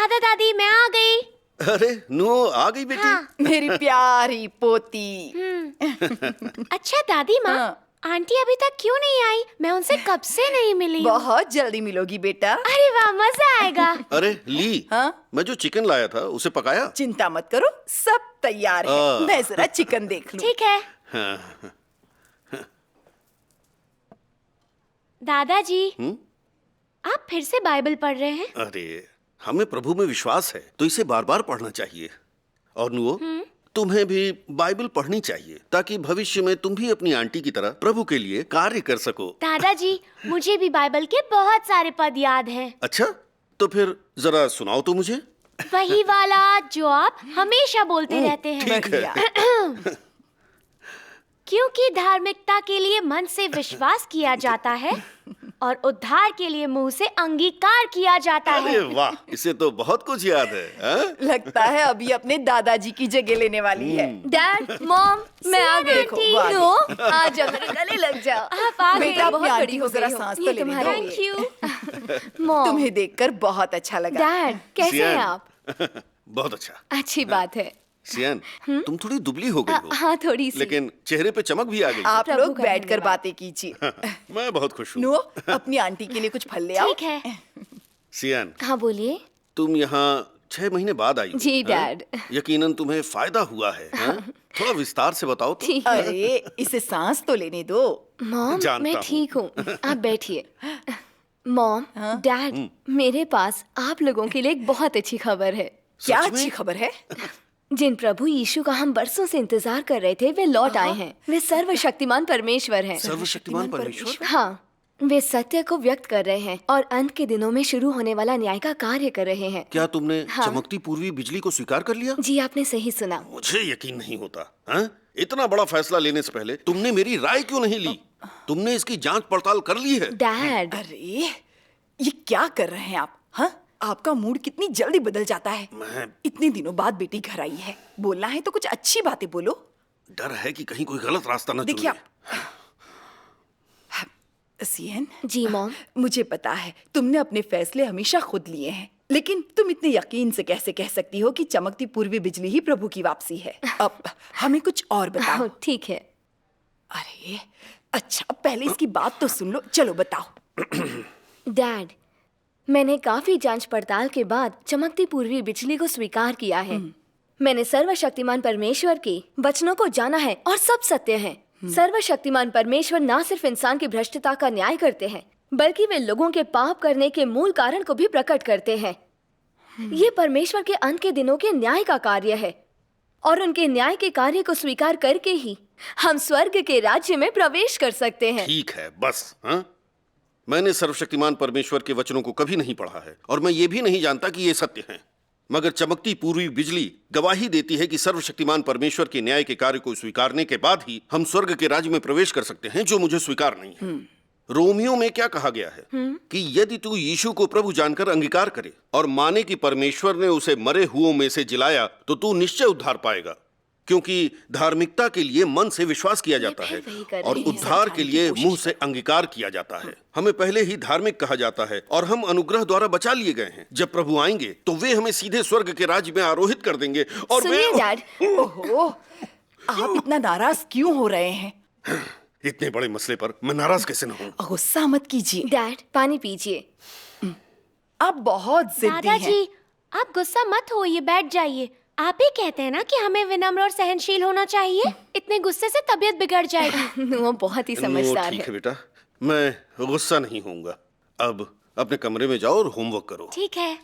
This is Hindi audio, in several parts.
दादा दादी मैं आ गई। अरे नुओ आ गई बेटी। हाँ। मेरी प्यारी पोती। अच्छा दादी माँ, आंटी अभी तक क्यों नहीं आई? मैं उनसे कब से नहीं मिली हूँ। बहुत जल्दी मिलोगी बेटा। अरे वाह, मजा आएगा। अरे ली, हाँ? मैं जो चिकन लाया था उसे पकाया? चिंता मत करो, सब तैयार है। मैं जरा चिकन देख लूं। ठीक है। दादाजी, आप फिर से बाइबल पढ़ रहे हैं? अरे हमें प्रभु में विश्वास है तो इसे बार बार पढ़ना चाहिए। और नुओ, तुम्हें भी बाइबल पढ़नी चाहिए ताकि भविष्य में तुम भी अपनी आंटी की तरह प्रभु के लिए कार्य कर सको। दादाजी, मुझे भी बाइबल के बहुत सारे पद याद हैं। अच्छा, तो फिर जरा सुनाओ तो मुझे। वही वाला जो आप हमेशा बोलते रहते हैं। ठीक है। क्योंकि धार्मिकता के लिए मन से विश्वास किया जाता है और उद्धार के लिए मुंह से अंगीकार किया जाता है। अरे वाह, इसे तो बहुत कुछ याद है। हाँ? लगता है अभी अपने दादाजी की जगह लेने वाली है। डैड, मॉम, मैं आ गई। देखो, वो आ गई। नो, आ जाओ, मेरे गले लग जाओ। आप आ गए। बेटा, अपनी बहुत आंटी बड़ी को हो जरा गई हो। सांस ये तो लेने तुम्हारा दो। Thank you. मॉम, तुम्हें देखकर बहुत अच्छा लगा। डैड, कैसे हैं आप? बहुत अच्छा। अच्छी बात है। सियान, तुम थोड़ी दुबली हो गई हो, हाँ, थोड़ी सी। लेकिन चेहरे पे चमक भी आ गई। आप प्रभु लोग का बैठकर धन्यवाद। बातें कीजिए। मैं बहुत खुश हूँ। नुओ, अपनी आंटी के लिए कुछ फल ले आओ। ठीक है। सियान, हाँ, बोलिए। तुम यहाँ 6 महीने बाद आई हो, जी, हाँ? डैड। यकीनन तुम्हें फायदा हुआ है, हाँ? थोड़ा विस्तार से बताओ तो। ठीक है। अरे इसे सांस तो लेने दो। मॉम, जानता मैं हूँ। ठीक हूँ। आप बैठिए। मॉम, डैड, मेरे पास आप लोगों के लिए एक बहुत अच्छी खबर है। क्या सच में? अच्छी खबर है? जिन प्रभु यीशु का हम बरसों से इंतजार कर रहे थे, वे लौट आए हैं। वे सर्वशक्तिमान परमेश्वर हैं। सर्वशक्तिमान परमेश्वर। हाँ, वे सत्य को व्यक्त कर रहे हैं और अंत के दिनों में शुरू होने वाला न्याय का कार्य कर रहे हैं। क्या तुमने हाँ। चमकती पूर्वी बिजली को स्वीकार कर लिया? जी, आपने सही सुना। मुझे यकीन नहीं होता। हाँ? इतना बड़ा फैसला लेने से पहले तुमने मेरी राय क्यों नहीं ली? तुमने इसकी जांच पड़ताल कर ली है? डैड, अरे ये क्या कर रहे हैं आप? हाँ, आपका मूड कितनी जल्दी बदल जाता है। इतने दिनों बाद बेटी घर आई है, बोलना है तो कुछ अच्छी बातें बोलो। डर है कि कहीं कोई गलत रास्ता न देखिए चुने। सियन, जी मॉम। मुझे पता है तुमने अपने फैसले हमेशा खुद लिए हैं, लेकिन तुम इतने यकीन से कैसे कह सकती हो कि चमकती पूर्वी बिजली ही प्रभु की वापसी है? अब हमें कुछ और बताओ। ठीक है। अरे अच्छा, पहले इसकी बात तो सुन लो। चलो बताओ। डैड, मैंने काफी जांच पड़ताल के बाद चमकती पूर्वी बिजली को स्वीकार किया है। मैंने सर्वशक्तिमान परमेश्वर के वचनों को जाना है और सब सत्य है। सर्वशक्तिमान परमेश्वर ना सिर्फ इंसान की भ्रष्टता का न्याय करते हैं, बल्कि वे लोगों के पाप करने के मूल कारण को भी प्रकट करते हैं। ये परमेश्वर के अंत के दिनों के न्याय का कार्य है और उनके न्याय के कार्य को स्वीकार करके ही हम स्वर्ग के राज्य में प्रवेश कर सकते हैं। ठीक है, बस। हाँ? मैंने सर्वशक्तिमान परमेश्वर के वचनों को कभी नहीं पढ़ा है और मैं ये भी नहीं जानता कि ये सत्य हैं। मगर चमकती पूर्वी बिजली गवाही देती है कि सर्वशक्तिमान परमेश्वर के न्याय के कार्य को स्वीकारने के बाद ही हम स्वर्ग के राज्य में प्रवेश कर सकते हैं, जो मुझे स्वीकार नहीं है। रोमियो में क्या कहा गया है कि यदि तू यीशु को प्रभु जानकर अंगीकार करे और माने कि परमेश्वर ने उसे मरे हुओं में से जिलाया, तो तू निश्चय उद्धार पाएगा। क्योंकि धार्मिकता के लिए मन से विश्वास किया जाता है फिर वही कर और रही हैं। उद्धार के लिए मुंह से अंगीकार किया जाता है। हमें पहले ही धार्मिक कहा जाता है और हम अनुग्रह द्वारा बचा लिए गए हैं। जब प्रभु आएंगे तो वे हमें सीधे स्वर्ग के राज्य में आरोहित कर देंगे और वे सुनिए डैड, ओहो, आप इतना नाराज क्यों हो रहे हैं? इतने बड़े मसले पर मैं नाराज कैसे न हूँ? गुस्सा मत कीजिए। डैड पानी पीजिए। आप बहुत जिद्दी हैं। दादाजी, आप गुस्सा मत होइए, बैठ जाइए। आप ही कहते हैं ना कि हमें विनम्र और सहनशील होना चाहिए। इतने गुस्से से तबीयत बिगड़ जाएगी। वो बहुत ही वो समझदार ठीक है। है बेटा, मैं गुस्सा नहीं होऊंगा। अब अपने कमरे में जाओ और होमवर्क करो। ठीक है।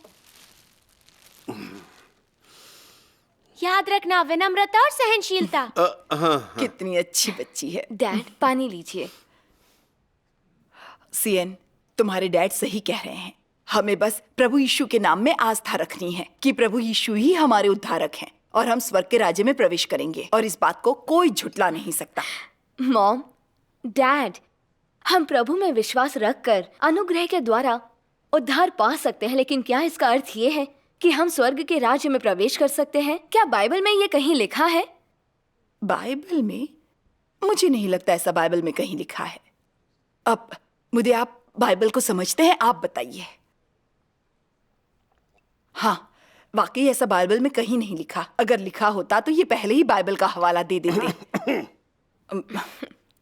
याद रखना, विनम्रता और सहनशीलता। हाँ, कितनी अच्छी बच्ची है। डैड पानी लीजिए। सीएन, तुम्हारे डैड सही कह रहे हैं। हमें बस प्रभु यीशु के नाम में आस्था रखनी है कि प्रभु यीशु ही हमारे उद्धारक हैं और हम स्वर्ग के राज्य में प्रवेश करेंगे, और इस बात को कोई झुटला नहीं सकता। मॉम, डैड, हम प्रभु में विश्वास रखकर अनुग्रह के द्वारा उद्धार पा सकते हैं, लेकिन क्या इसका अर्थ ये है कि हम स्वर्ग के राज्य में प्रवेश कर सकते हैं? क्या बाइबल में ये कहीं लिखा है? बाइबल में? मुझे नहीं लगता ऐसा बाइबल में कहीं लिखा है। अब मुझे आप बाइबल को समझते हैं, आप बताइए। हाँ, वाकई ऐसा बाइबल में कहीं नहीं लिखा। अगर लिखा होता तो ये पहले ही बाइबल का हवाला दे देते।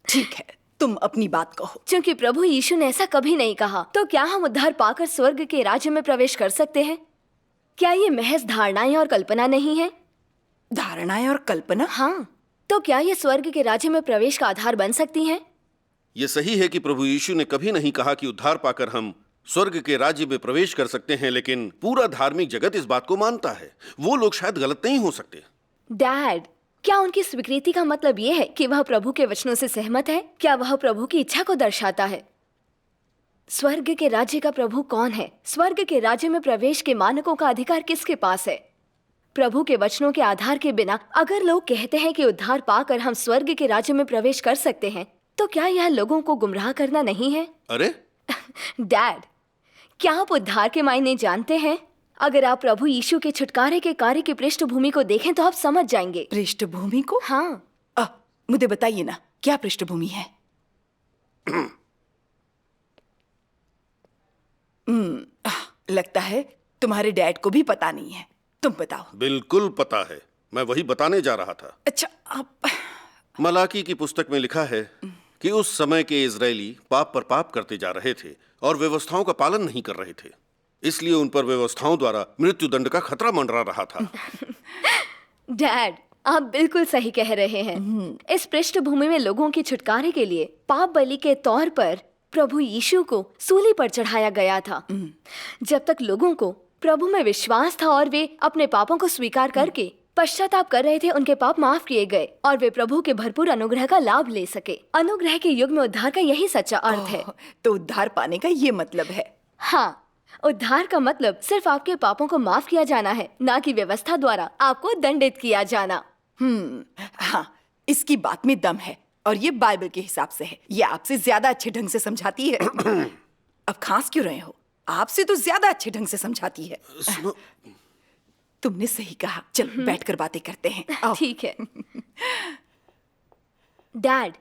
ठीक है, तुम अपनी बात कहो। क्योंकि प्रभु यीशु ने ऐसा कभी नहीं कहा, तो क्या हम उद्धार पाकर स्वर्ग के राज्य में प्रवेश कर सकते हैं? क्या ये महज धारणाएं और कल्पना नहीं है? धारणाएं और कल्पना? हाँ, तो क्या ये स्वर्ग के राज्य में प्रवेश का आधार बन सकती हैं? ये सही है कि प्रभु यीशु ने कभी नहीं कहा कि उद्धार पाकर हम स्वर्ग के राज्य में प्रवेश कर सकते हैं, लेकिन पूरा धार्मिक जगत इस बात को मानता है। वो लोग शायद गलत नहीं हो सकते। डैड, क्या उनकी स्वीकृति का मतलब ये है कि वह प्रभु के वचनों से सहमत है? क्या वह प्रभु की इच्छा को दर्शाता है? स्वर्ग के राज्य का प्रभु कौन है? स्वर्ग के राज्य में प्रवेश के मानकों का अधिकार किसके पास है? प्रभु के वचनों के आधार के बिना अगर लोग कहते हैं कि उद्धार पाकर हम स्वर्ग के राज्य में प्रवेश कर सकते हैं, तो क्या यह लोगों को गुमराह करना नहीं है? अरे डैड, क्या आप उद्धार के मायने जानते हैं? अगर आप प्रभु यीशु के छुटकारे के कार्य की पृष्ठभूमि को देखें तो आप समझ जाएंगे। पृष्ठभूमि को? हाँ, मुझे बताइए ना, क्या पृष्ठभूमि है? लगता है तुम्हारे डैड को भी पता नहीं है। तुम बताओ। बिल्कुल पता है, मैं वही बताने जा रहा था। अच्छा, आप मलाकी की पुस्तक में लिखा है कि उस समय के इजरायली पाप पर पाप करते जा रहे थे और व्यवस्थाओं का पालन नहीं कर रहे थे, इसलिए उन पर व्यवस्थाओं द्वारा मृत्यु दंड का खतरा मंडरा रहा था। डैड, आप बिल्कुल सही कह रहे हैं। इस पृष्ठभूमि में लोगों के छुटकारे के लिए पाप बलि के तौर पर प्रभु यीशु को सूली पर चढ़ाया गया था। जब तक लोगों को प्रभु में विश्वास था और वे अपने पापों को स्वीकार करके पश्चाताप कर रहे थे, उनके पाप माफ किए गए और वे प्रभु के भरपूर अनुग्रह का लाभ ले सके। अनुग्रह के युग में उद्धार का यही सच्चा अर्थ है। तो उद्धार पाने का ये मतलब है? हाँ, उद्धार का मतलब सिर्फ आपके पापों को माफ किया जाना है, ना कि व्यवस्था द्वारा आपको दंडित किया जाना। हाँ, इसकी बात में दम है और ये बाइबल के हिसाब से है। ये आपसे ज्यादा अच्छे ढंग से समझाती है। अब खांस क्यों रहे हो? आपसे तो ज्यादा अच्छे ढंग से समझाती है। तुमने सही कहा। चलो बैठकर बातें करते हैं। आओ। ठीक है। डैड,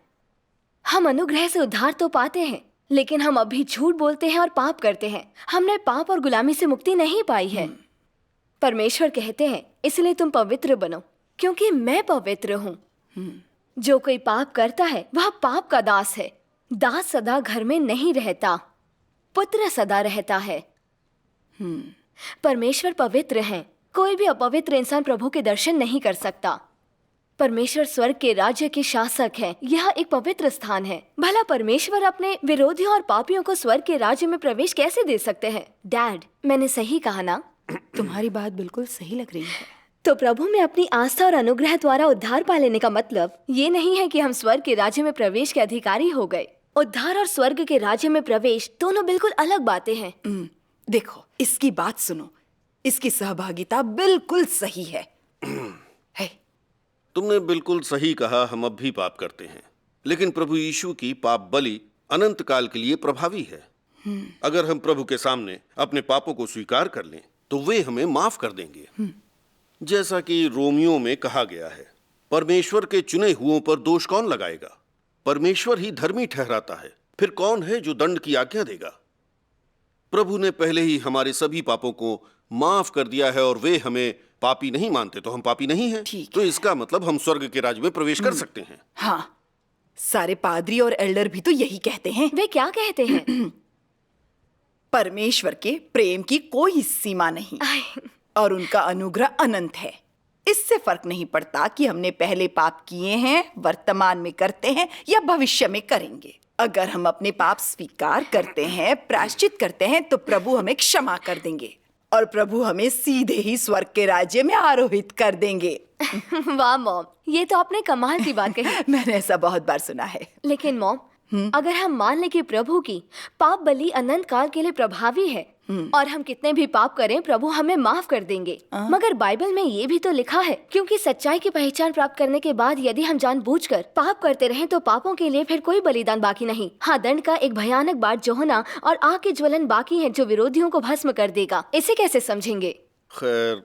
हम अनुग्रह से उद्धार तो पाते हैं, लेकिन हम अभी झूठ बोलते हैं और पाप करते हैं। हमने पाप और गुलामी से मुक्ति नहीं पाई है। परमेश्वर कहते हैं, इसलिए तुम पवित्र बनो क्योंकि मैं पवित्र हूँ। जो कोई पाप करता है वह पाप का दास है। दास सदा घर में नहीं रहता, पुत्र सदा रहता है। परमेश्वर पवित्र हैं। कोई भी अपवित्र इंसान प्रभु के दर्शन नहीं कर सकता। परमेश्वर स्वर्ग के राज्य के शासक हैं। यह एक पवित्र स्थान है। भला परमेश्वर अपने विरोधियों और पापियों को स्वर्ग के राज्य में प्रवेश कैसे दे सकते हैं? डैड, मैंने सही कहा ना? तुम्हारी बात बिल्कुल सही लग रही है। तो प्रभु में अपनी आस्था और अनुग्रह द्वारा उद्धार पा लेने का मतलब ये नहीं है कि हम स्वर्ग के राज्य में प्रवेश के अधिकारी हो गए। उद्धार और स्वर्ग के राज्य में प्रवेश दोनों बिल्कुल अलग बातें हैं। देखो, इसकी बात सुनो। इसकी सहभागिता बिल्कुल सही है। तुमने बिल्कुल सही कहा। हम अब भी पाप करते हैं, लेकिन प्रभु यीशु की पाप बलि अनंत काल के लिए प्रभावी है। अगर हम प्रभु के सामने अपने पापों को स्वीकार कर लें तो वे हमें माफ कर देंगे। जैसा कि रोमियो में कहा गया है, परमेश्वर के चुने हुओं पर दोष कौन लगाएगा? परमेश्वर ही धर्मी ठहराता है, फिर कौन है जो दंड की आज्ञा देगा? प्रभु ने पहले ही हमारे सभी पापों को माफ कर दिया है और वे हमें पापी नहीं मानते, तो हम पापी नहीं हैं। तो इसका मतलब हम स्वर्ग के राज्य में प्रवेश कर सकते हैं। हाँ, सारे पादरी और एल्डर भी तो यही कहते हैं। वे क्या कहते हैं? परमेश्वर के प्रेम की कोई सीमा नहीं और उनका अनुग्रह अनंत है। इससे फर्क नहीं पड़ता कि हमने पहले पाप किए हैं, वर्तमान में करते हैं या भविष्य में करेंगे। अगर हम अपने पाप स्वीकार करते हैं, प्रायश्चित करते हैं, तो प्रभु हमें क्षमा कर देंगे और प्रभु हमें सीधे ही स्वर्ग के राज्य में आरोहित कर देंगे। वाह मॉम, ये तो आपने कमाल की बात कही। मैंने ऐसा बहुत बार सुना है। लेकिन मॉम, अगर हम मान लें कि प्रभु की पाप बलि अनंत काल के लिए प्रभावी है और हम कितने भी पाप करें प्रभु हमें माफ कर देंगे, मगर बाइबल में ये भी तो लिखा है, क्योंकि सच्चाई की पहचान प्राप्त करने के बाद यदि हम जानबूझकर पाप करते रहें तो पापों के लिए फिर कोई बलिदान बाकी नहीं। हाँ, दंड का एक भयानक बाट जो होना और आग की ज्वलन बाकी है जो विरोधियों को भस्म कर देगा। इसे कैसे समझेंगे? खैर,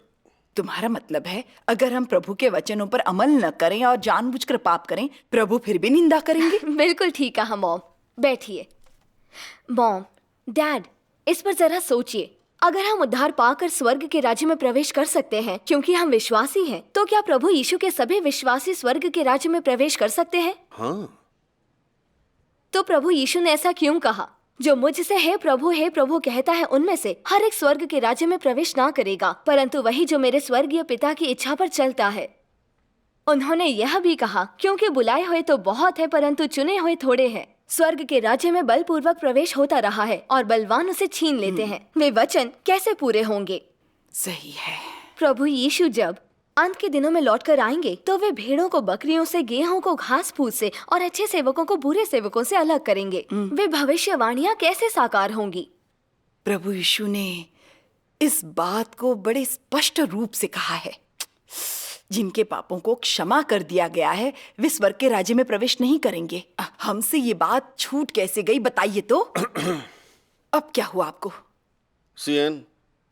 तुम्हारा मतलब है अगर हम प्रभु के वचनों पर अमल न करें और जानबूझकर पाप करें, प्रभु फिर भी निंदा करेंगे? बिल्कुल ठीक कहा मॉम। बैठिए। मॉम, डैड, इस पर जरा सोचिए। अगर हम उद्धार पाकर स्वर्ग के राज्य में प्रवेश कर सकते हैं क्योंकि हम विश्वासी हैं, तो क्या प्रभु यीशु के सभी विश्वासी स्वर्ग के राज्य में प्रवेश कर सकते हैं? हाँ, तो प्रभु यीशु ने ऐसा क्यों कहा? जो मुझसे हे प्रभु कहता है, उनमें से हर एक स्वर्ग के राज्य में प्रवेश ना करेगा, परंतु वही जो मेरे स्वर्गीय पिता की इच्छा पर चलता है। उन्होंने यह भी कहा, क्योंकि बुलाए हुए तो बहुत है परंतु चुने हुए थोड़े हैं। स्वर्ग के राज्य में बलपूर्वक प्रवेश होता रहा है और बलवान उसे छीन लेते हैं। वे वचन कैसे पूरे होंगे? सही है। प्रभु यीशु जब अंत के दिनों में लौटकर आएंगे तो वे भेड़ों को बकरियों से, गेहूं को घास फूस से और अच्छे सेवकों को बुरे सेवकों से अलग करेंगे। वे भविष्यवाणियां कैसे साकार होंगी? प्रभु यीशु ने इस बात को बड़े स्पष्ट रूप से कहा है। जिनके पापों को क्षमा कर दिया गया है वे स्वर्ग के राज्य में प्रवेश नहीं करेंगे। हमसे ये बात छूट कैसे गई, बताइए तो। अब क्या हुआ आपको? सीएन,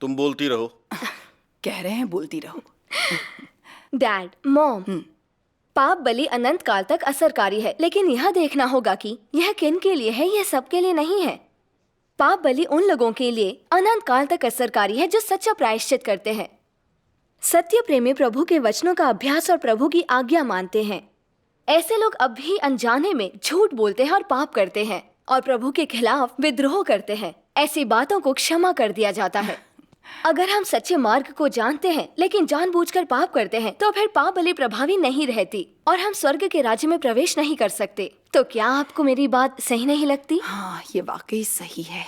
तुम बोलती रहो। कह रहे हैं बोलती रहो। डैड, मॉम, पाप बलि अनंत काल तक असरकारी है, लेकिन यह देखना होगा कि यह किन के लिए है, यह सबके लिए नहीं है। पाप बलि उन लोगों के लिए अनंत काल तक असरकारी है जो सच्चा प्रायश्चित करते हैं। सत्य प्रेमी प्रभु के वचनों का अभ्यास और प्रभु की आज्ञा मानते हैं। ऐसे लोग अब भी अनजाने में झूठ बोलते हैं और पाप करते हैं और प्रभु के खिलाफ विद्रोह करते हैं। ऐसी बातों को क्षमा कर दिया जाता है। अगर हम सच्चे मार्ग को जानते हैं लेकिन जानबूझकर पाप करते हैं तो फिर पाप बलि प्रभावी नहीं रहती और हम स्वर्ग के राज्य में प्रवेश नहीं कर सकते। तो क्या आपको मेरी बात सही नहीं लगती? हाँ, ये वाकई सही है।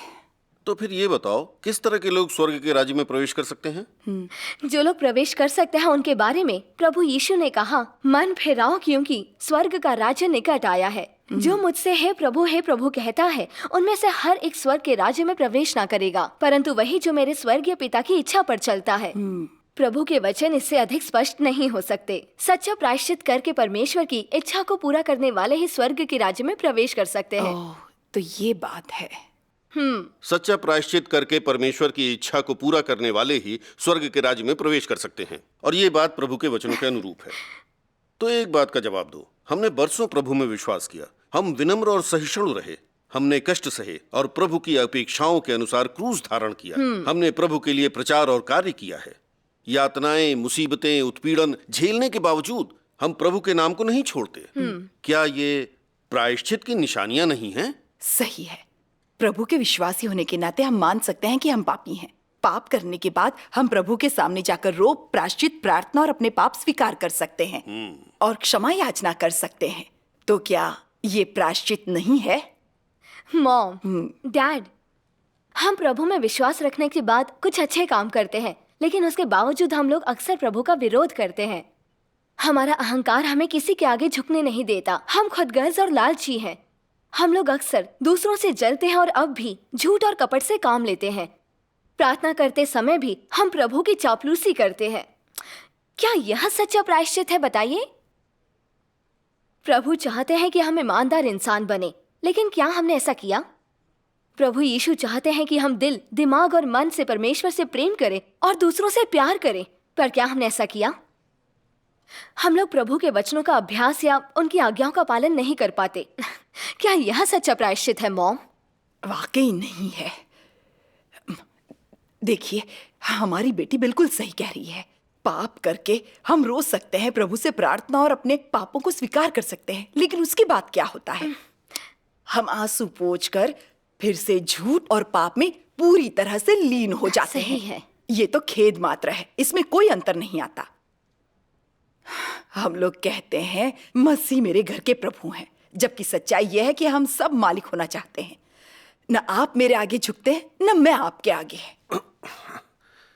तो फिर ये बताओ, किस तरह के लोग स्वर्ग के राज्य में प्रवेश कर सकते हैं? जो लोग प्रवेश कर सकते हैं उनके बारे में प्रभु यीशु ने कहा, मन फिराओ क्योंकि स्वर्ग का राज्य निकट आया है। जो मुझसे हे प्रभु कहता है, उनमें से हर एक स्वर्ग के राज्य में प्रवेश ना करेगा, परंतु वही जो मेरे स्वर्गीय पिता की इच्छा पर चलता है। प्रभु के वचन इससे अधिक स्पष्ट नहीं हो सकते। सच्चा प्रायश्चित करके परमेश्वर की इच्छा को पूरा करने वाले ही स्वर्ग के राज्य में प्रवेश कर सकते हैं। ओह, तो ये बात है। सच्चा प्रायश्चित करके परमेश्वर की इच्छा को पूरा करने वाले ही स्वर्ग के राज्य में प्रवेश कर सकते हैं, और ये बात प्रभु के वचनों के अनुरूप है। तो एक बात का जवाब दो, हमने बरसों प्रभु में विश्वास किया, हम विनम्र और सहिष्णु रहे, हमने कष्ट सहे और प्रभु की अपेक्षाओं के अनुसार क्रूस धारण किया। हमने प्रभु के लिए प्रचार और कार्य किया है। यातनाएं, मुसीबतें, उत्पीड़न झेलने के बावजूद हम प्रभु के नाम को नहीं छोड़ते। क्या ये प्रायश्चित की निशानियां नहीं हैं? सही है। प्रभु के विश्वासी होने के नाते हम मान सकते हैं कि हम पापी हैं। पाप करने के बाद हम प्रभु के सामने जाकर रो, प्रायश्चित, प्रार्थना और अपने पाप स्वीकार कर सकते हैं और क्षमा याचना कर सकते हैं। तो क्या ये प्रायश्चित नहीं है? मॉम, डैड, हम प्रभु में विश्वास रखने के बाद कुछ अच्छे काम करते हैं, लेकिन उसके बावजूद हम लोग अक्सर प्रभु का विरोध करते हैं। हमारा अहंकार हमें किसी के आगे झुकने नहीं देता। हम खुदगर्ज और लालची हैं। हम लोग अक्सर दूसरों से जलते हैं और अब भी झूठ और कपट से काम लेते हैं। प्रार्थना करते समय भी हम प्रभु की चापलूसी करते हैं। क्या यह सच्चा प्रायश्चित है, बताइए? प्रभु चाहते हैं कि हम ईमानदार इंसान बने, लेकिन क्या हमने ऐसा किया? प्रभु यीशु चाहते हैं कि हम दिल, दिमाग और मन से परमेश्वर से प्रेम करें और दूसरों से प्यार करें, पर क्या हमने ऐसा किया? हम लोग प्रभु के वचनों का अभ्यास या उनकी आज्ञाओं का पालन नहीं कर पाते। क्या यह सच्चा प्रायश्चित है, मॉम? वाकई नहीं है। देखिए, हमारी बेटी बिल्कुल सही कह रही है। पाप करके हम रो सकते हैं, प्रभु से प्रार्थना और अपने पापों को स्वीकार कर सकते हैं, लेकिन उसके बाद क्या होता है? हम आंसू पोंछकर फिर से झूठ और पाप में पूरी तरह से लीन हो जाते हैं। सही है। ये तो खेद मात्र है, इसमें कोई अंतर नहीं आता। हम लोग कहते हैं मसीह मेरे घर के प्रभु हैं, जबकि सच्चाई यह है कि हम सब मालिक होना चाहते हैं। न आप मेरे आगे झुकते हैं, न मैं आपके आगे।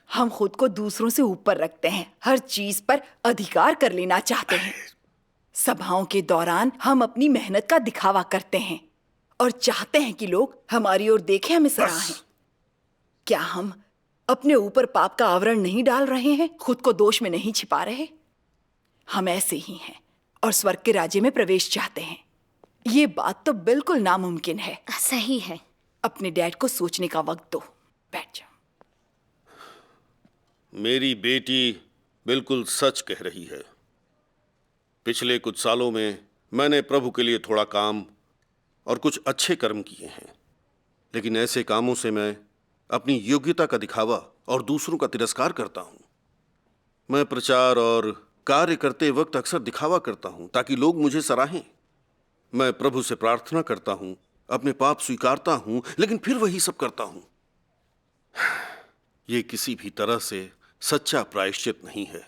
हम खुद को दूसरों से ऊपर रखते हैं, हर चीज पर अधिकार कर लेना चाहते हैं। सभाओं के दौरान हम अपनी मेहनत का दिखावा करते हैं और चाहते हैं कि लोग हमारी ओर देखें, हमें सराहें। क्या हम अपने ऊपर पाप का आवरण नहीं डाल रहे हैं, खुद को दोष में नहीं छिपा रहे? हम ऐसे ही हैं और स्वर्ग के राज्य में प्रवेश चाहते हैं। ये बात तो बिल्कुल नामुमकिन है। सही है। अपने डैड को सोचने का वक्त दो। बैठ जाओ। मेरी बेटी बिल्कुल सच कह रही है। पिछले कुछ सालों में मैंने प्रभु के लिए थोड़ा काम और कुछ अच्छे कर्म किए हैं, लेकिन ऐसे कामों से मैं अपनी योग्यता का दिखावा और दूसरों का तिरस्कार करता हूं। मैं प्रचार और कार्य करते वक्त अक्सर दिखावा करता हूं ताकि लोग मुझे सराहें। मैं प्रभु से प्रार्थना करता हूं, अपने पाप स्वीकारता हूं, लेकिन फिर वही सब करता हूं। यह किसी भी तरह से सच्चा प्रायश्चित नहीं है।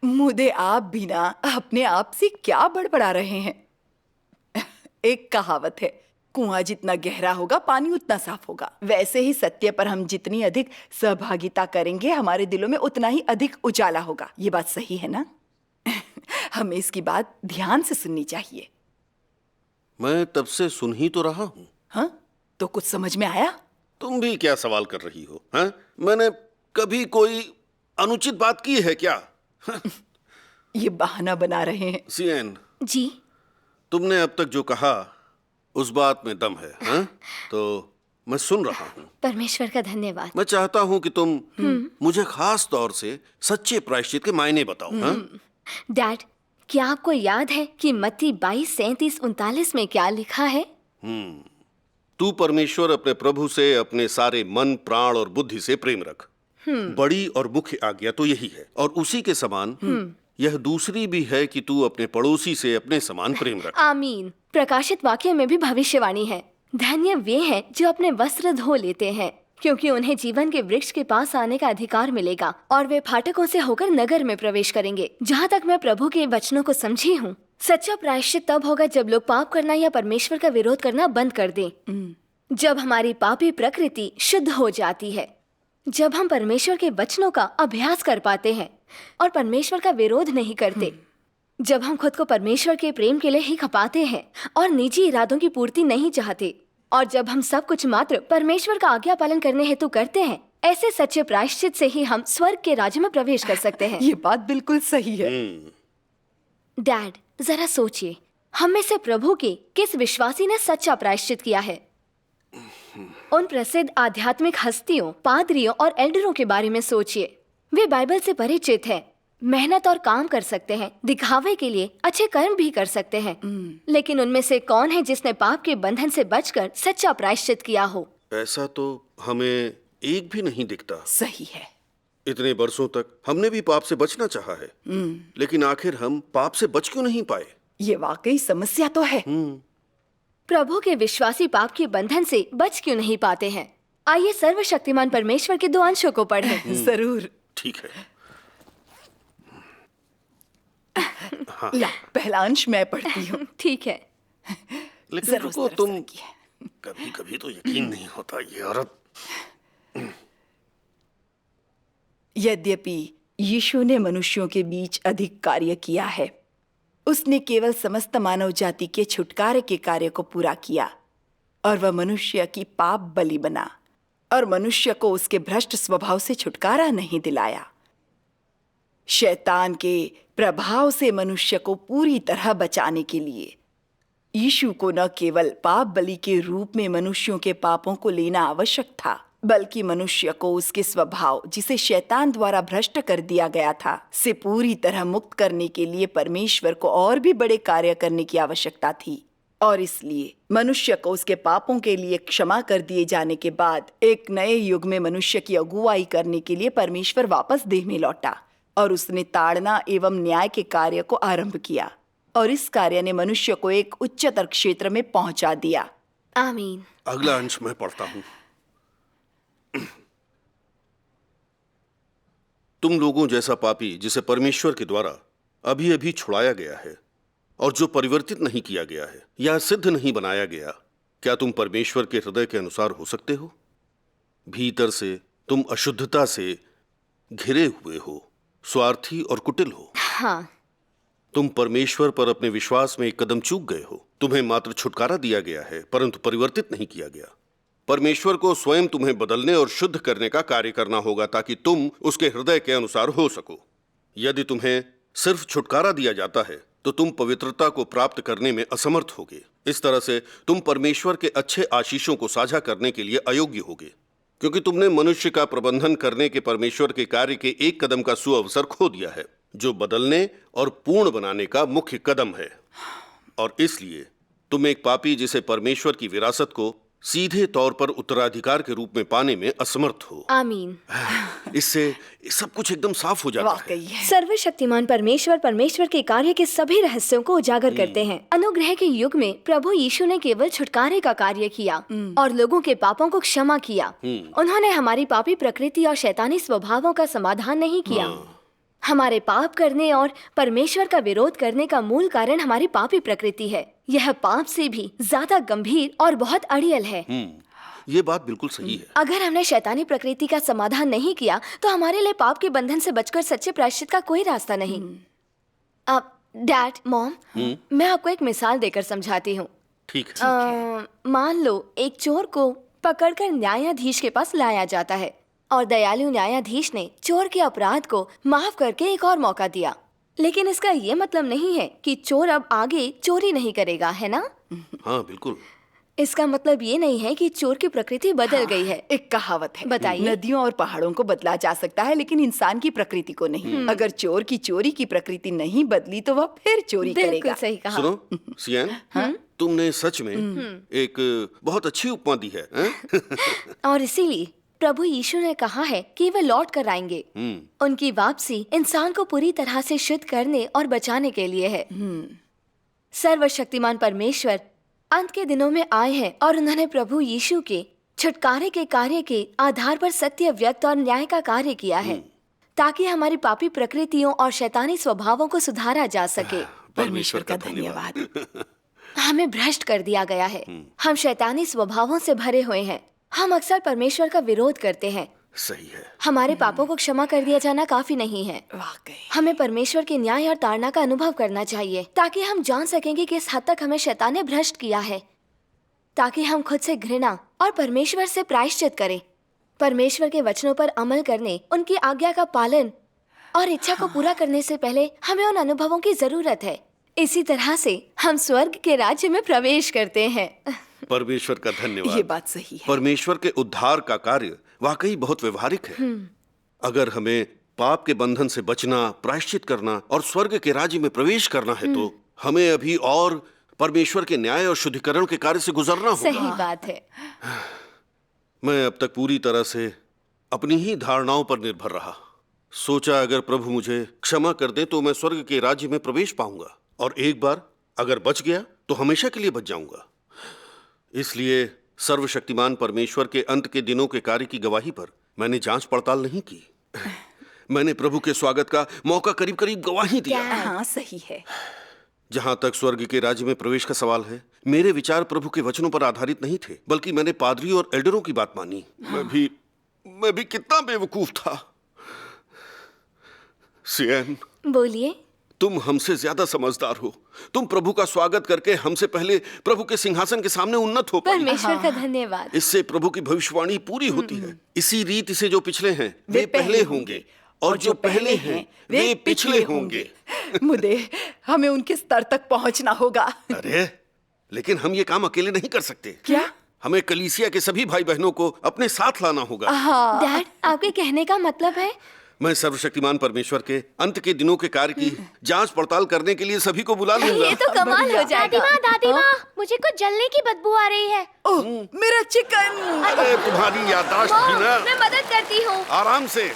मुझे आप भी ना अपने आप से क्या बड़बड़ा रहे हैं। एक कहावत है, कुआं जितना गहरा होगा पानी उतना साफ होगा। वैसे ही सत्य पर हम जितनी अधिक सहभागिता करेंगे हमारे दिलों में उतना ही अधिक उजाला होगा। ये बात सही है ना? हमें इसकी बात ध्यान से सुननी चाहिए। मैं तब से सुन ही तो रहा हूं। हाँ, तो कुछ समझ में आया? तुम भी क्या सवाल कर रही हो? हाँ? मैंने कभी कोई अनुचित बात की है क्या? ये बहाना बना रहे हैं। सीएन, जी। तुमने अब तक जो कहा उस बात में दम है। हाँ? तो मैं सुन रहा हूं। परमेश्वर का धन्यवाद। मैं चाहता हूं कि तुम मुझे खास तौर से सच्चे प्रायश्चित के मायने बताओ। हाँ? डैड, क्या आपको याद है कि मत्ती 22:37-39 में क्या लिखा है? तू परमेश्वर अपने प्रभु से अपने सारे मन, प्राण और बुद्धि से प्रेम रख। बड़ी और मुख्य आज्ञा तो यही है, और उसी के समान यह दूसरी भी है कि तू अपने पड़ोसी से अपने समान प्रेम रख। आमीन। प्रकाशित वाक्य में भी भविष्यवाणी है, धन्य वे हैं जो अपने वस्त्र धो लेते हैं, क्योंकि उन्हें जीवन के वृक्ष के पास आने का अधिकार मिलेगा और वे फाटकों से होकर नगर में प्रवेश करेंगे। जहाँ तक मैं प्रभु के वचनों को समझी हूँ, सच्चा प्रायश्चित तब होगा जब लोग पाप करना या परमेश्वर का विरोध करना बंद कर दें। जब हमारी पापी प्रकृति शुद्ध हो जाती है, जब हम परमेश्वर के वचनों का अभ्यास कर पाते हैं और परमेश्वर का विरोध नहीं करते, जब हम खुद को परमेश्वर के प्रेम के लिए ही खपाते हैं और निजी इरादों की पूर्ति नहीं चाहते, और जब हम सब कुछ मात्र परमेश्वर का आज्ञा पालन करने हेतु करते हैं, ऐसे सच्चे प्रायश्चित से ही हम स्वर्ग के राज्य में प्रवेश कर सकते हैं। ये बात बिल्कुल सही है। डैड, जरा सोचिए, हम में से प्रभु के किस विश्वासी ने सच्चा प्रायश्चित किया है? उन प्रसिद्ध आध्यात्मिक हस्तियों, पादरियों और एल्डरों के बारे में सोचिए। वे बाइबल से परिचित हैं, मेहनत और काम कर सकते हैं, दिखावे के लिए अच्छे कर्म भी कर सकते हैं, लेकिन उनमें से कौन है जिसने पाप के बंधन से बचकर सच्चा प्रायश्चित किया हो? ऐसा तो हमें एक भी नहीं दिखता। सही है। इतने वर्षों तक हमने भी पाप से बचना चाहा है, लेकिन आखिर हम पाप से बच क्यों नहीं पाए? ये वाकई समस्या तो है। प्रभु के विश्वासी पाप के बंधन से बच क्यों नहीं पाते हैं? आइए सर्वशक्तिमान परमेश्वर के 2 अंशों को पढ़ें। जरूर। ठीक है। ला, पहला अंश मैं पढ़ती हूँ। ठीक है। लेकिन जरूर, रुको, जरूर, तुम जरूर। कभी कभी तो यकीन नहीं होता ये औरत। यद्यपि यीशु ने मनुष्यों के बीच अधिक कार्य किया है, उसने केवल समस्त मानव जाति के छुटकारे के कार्य को पूरा किया, और वह मनुष्य की पाप बलि बना और मनुष्य को उसके भ्रष्ट स्वभाव से छुटकारा नहीं दिलाया। शैतान के प्रभाव से मनुष्य को पूरी तरह बचाने के लिए यीशु को न केवल पाप बलि के रूप में मनुष्यों के पापों को लेना आवश्यक था, बल्कि मनुष्य को उसके स्वभाव, जिसे शैतान द्वारा भ्रष्ट कर दिया गया था, से पूरी तरह मुक्त करने के लिए परमेश्वर को और भी बड़े कार्य करने की आवश्यकता थी। और इसलिए मनुष्य को उसके पापों के लिए क्षमा कर दिए जाने के बाद एक नए युग में मनुष्य की अगुवाई करने के लिए परमेश्वर वापस देह में लौटा, और उसने ताड़ना एवं न्याय के कार्य को आरंभ किया, और इस कार्य ने मनुष्य को एक उच्चतर क्षेत्र में पहुंचा दिया। आमीन। अगला अंश मैं पढ़ता हूं। तुम लोगों जैसा पापी, जिसे परमेश्वर के द्वारा अभी अभी छुड़ाया गया है और जो परिवर्तित नहीं किया गया है या सिद्ध नहीं बनाया गया, क्या तुम परमेश्वर के हृदय के अनुसार हो सकते हो? भीतर से तुम अशुद्धता से घिरे हुए हो, स्वार्थी और कुटिल हो। हाँ। तुम परमेश्वर पर अपने विश्वास में एक कदम चूक गए हो। तुम्हें मात्र छुटकारा दिया गया है, परंतु परिवर्तित नहीं किया गया। परमेश्वर को स्वयं तुम्हें बदलने और शुद्ध करने का कार्य करना होगा, ताकि तुम उसके हृदय के अनुसार हो सको। यदि तुम्हें सिर्फ छुटकारा दिया जाता है, तो तुम पवित्रता को प्राप्त करने में असमर्थ होगे। इस तरह से तुम परमेश्वर के अच्छे आशीषों को साझा करने के लिए अयोग्य होगे, क्योंकि तुमने मनुष्य का प्रबंधन करने के परमेश्वर के कार्य के एक कदम का सुअवसर खो दिया है, जो बदलने और पूर्ण बनाने का मुख्य कदम है। और इसलिए तुम एक पापी जिसे परमेश्वर की विरासत को सीधे तौर पर उत्तराधिकार के रूप में पाने में असमर्थ हो। आमीन। इससे सब कुछ एकदम साफ हो जाता है। वाकई है। सर्वशक्तिमान परमेश्वर के कार्य के सभी रहस्यों को उजागर करते हैं। अनुग्रह के युग में प्रभु यीशु ने केवल छुटकारे का कार्य किया और लोगों के पापों को क्षमा किया। उन्होंने हमारी पापी प्रकृति और शैतानी स्वभावों का समाधान नहीं किया। हमारे पाप करने और परमेश्वर का विरोध करने का मूल कारण हमारी पापी प्रकृति है। यह पाप से भी ज्यादा गंभीर और बहुत अड़ियल है। ये बात बिल्कुल सही है। अगर हमने शैतानी प्रकृति का समाधान नहीं किया तो हमारे लिए पाप के बंधन से बचकर सच्चे प्रायश्चित का कोई रास्ता नहीं। अब डैड, मॉम, मैं आपको एक मिसाल देकर समझाती हूँ। ठीक है। मान लो एक चोर को पकड़कर न्यायाधीश के पास लाया जाता है और दयालु न्यायाधीश ने चोर के अपराध को माफ करके एक और मौका दिया। लेकिन इसका ये मतलब नहीं है कि चोर अब आगे चोरी नहीं करेगा, है ना? हाँ बिल्कुल। इसका मतलब ये नहीं है कि चोर की प्रकृति बदल गई है। एक कहावत है, बताइए। नदियों और पहाड़ों को बदला जा सकता है लेकिन इंसान की प्रकृति को नहीं। अगर चोर की चोरी की प्रकृति नहीं बदली तो वह फिर चोरी बिल्कुल करेगा। सही कहा। सुनो सियान, तुमने सच में एक बहुत अच्छी उपमा दी है, हैं? और इसीलिए प्रभु यीशु ने कहा है कि वे लौट कर आएंगे। उनकी वापसी इंसान को पूरी तरह से शुद्ध करने और बचाने के लिए है। सर्वशक्तिमान परमेश्वर अंत के दिनों में आए हैं और उन्होंने प्रभु यीशु के छुटकारे के कार्य के आधार पर सत्य व्यक्त और न्याय का कार्य किया है ताकि हमारी पापी प्रकृतियों और शैतानी स्वभावों को सुधारा जा सके। परमेश्वर का धन्यवाद। हमें भ्रष्ट कर दिया गया है। हम शैतानी स्वभावों से भरे हुए हैं। हम अक्सर परमेश्वर का विरोध करते हैं। सही है। हमारे पापों को क्षमा कर दिया जाना काफी नहीं है। वाकई। हमें परमेश्वर के न्याय और ताड़ना का अनुभव करना चाहिए ताकि हम जान सकेंगे कि इस हद तक हमें शैतान ने भ्रष्ट किया है, ताकि हम खुद से घृणा और परमेश्वर से प्रायश्चित करें। परमेश्वर के वचनों पर अमल करने, उनकी आज्ञा का पालन और इच्छा को पूरा करने से पहले हमें उन अनुभवों की जरूरत है। इसी तरह से हम स्वर्ग के राज्य में प्रवेश करते हैं। परमेश्वर का धन्यवाद। ये बात सही है। परमेश्वर के उद्धार का कार्य वाकई बहुत व्यवहारिक है। अगर हमें पाप के बंधन से बचना, प्रायश्चित करना और स्वर्ग के राज्य में प्रवेश करना है तो हमें अभी और परमेश्वर के न्याय और शुद्धिकरण के कार्य से गुजरना होगा। सही बात है। मैं अब तक पूरी तरह से अपनी ही धारणाओं पर निर्भर रहा। सोचा अगर प्रभु मुझे क्षमा कर दे तो मैं स्वर्ग के राज्य में प्रवेश पाऊंगा, और एक बार अगर बच गया तो हमेशा के लिए बच जाऊंगा। इसलिए सर्वशक्तिमान परमेश्वर के अंत के दिनों के कार्य की गवाही पर मैंने जांच पड़ताल नहीं की। मैंने प्रभु के स्वागत का मौका करीब करीब गवाही दिया। हाँ सही है। जहां तक स्वर्ग के राज्य में प्रवेश का सवाल है, मेरे विचार प्रभु के वचनों पर आधारित नहीं थे, बल्कि मैंने पादरी और एल्डरों की बात मानी। मैं भी कितना बेवकूफ था। सियन, बोलिए। तुम हमसे ज्यादा समझदार हो। तुम प्रभु का स्वागत करके हमसे पहले प्रभु के सिंहासन के सामने उन्नत हो पाई। परमेश्वर का धन्यवाद। इससे प्रभु की भविष्यवाणी पूरी होती है। इसी रीति से जो पिछले हैं वे पहले होंगे, और जो पहले हैं वे पिछले होंगे। मुझे हमें उनके स्तर तक पहुंचना होगा। अरे लेकिन हम ये काम अकेले नहीं कर सकते। क्या? हमें कलीसिया के सभी भाई बहनों को अपने साथ लाना होगा। डैड, आपके कहने का मतलब है? मैं सर्वशक्तिमान परमेश्वर के अंत के दिनों के कार्य की जांच पड़ताल करने के लिए सभी को बुला लूंगा। ये तो कमाल हो जाएगा। दादी माँ, मुझे कुछ जलने की बदबू आ रही है। ओह, मेरा चिकन। अरे तुम्हारी याददाश्त भी ना। मैं मदद करती हूँ। आराम से।